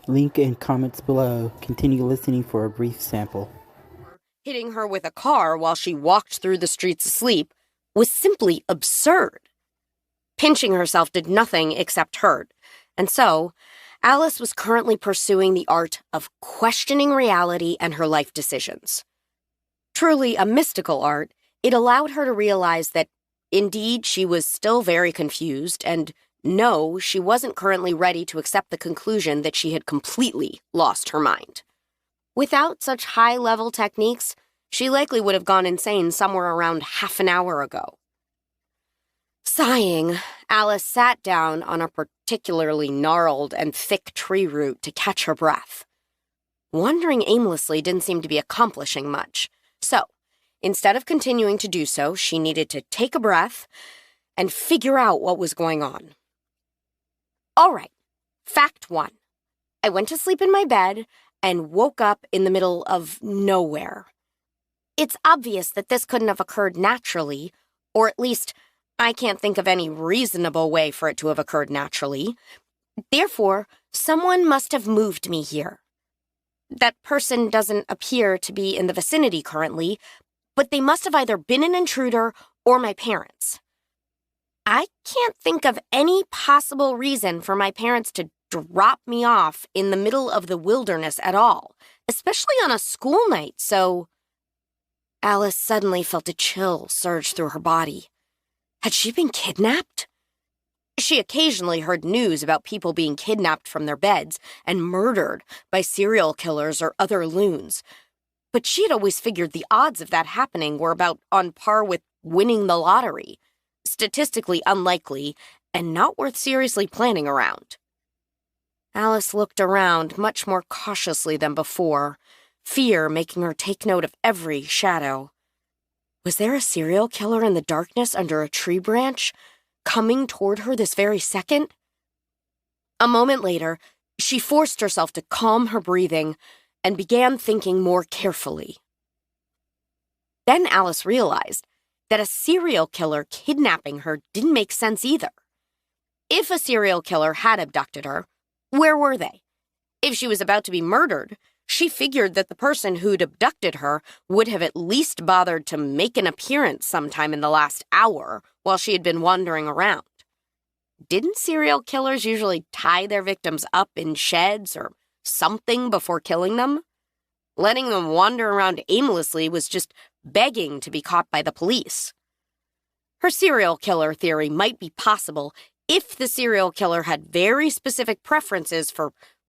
Link in comments below. Continue listening for a brief sample. Hitting her with a car while she walked through the streets asleep was simply absurd. Pinching herself did nothing except hurt, and so Alice was currently pursuing the art of questioning reality and her life decisions. Truly a mystical art, it allowed her to realize that, indeed, she was still very confused, and no, she wasn't currently ready to accept the conclusion that she had completely lost her mind. Without such high-level techniques, she likely would have gone insane somewhere around half an hour ago. Sighing, Alice sat down on a particularly gnarled and thick tree root to catch her breath. Wandering aimlessly didn't seem to be accomplishing much, so instead of continuing to do so, she needed to take a breath and figure out what was going on. All right, fact 1. I went to sleep in my bed and woke up in the middle of nowhere. It's obvious that this couldn't have occurred naturally, or at least I can't think of any reasonable way for it to have occurred naturally. Therefore, someone must have moved me here. That person doesn't appear to be in the vicinity currently, but they must have either been an intruder or my parents. I can't think of any possible reason for my parents to drop me off in the middle of the wilderness at all, especially on a school night, so... Alice suddenly felt a chill surge through her body. Had she been kidnapped? She occasionally heard news about people being kidnapped from their beds and murdered by serial killers or other loons, but she had always figured the odds of that happening were about on par with winning the lottery, statistically unlikely and not worth seriously planning around. Alice looked around much more cautiously than before, fear making her take note of every shadow. Was there a serial killer in the darkness under a tree branch, coming toward her this very second? A moment later, she forced herself to calm her breathing and began thinking more carefully. Then Alice realized that a serial killer kidnapping her didn't make sense either. If a serial killer had abducted her, where were they? If she was about to be murdered, she figured that the person who'd abducted her would have at least bothered to make an appearance sometime in the last hour while she had been wandering around. Didn't serial killers usually tie their victims up in sheds or something before killing them? Letting them wander around aimlessly was just begging to be caught by the police. Her serial killer theory might be possible if the serial killer had very specific preferences for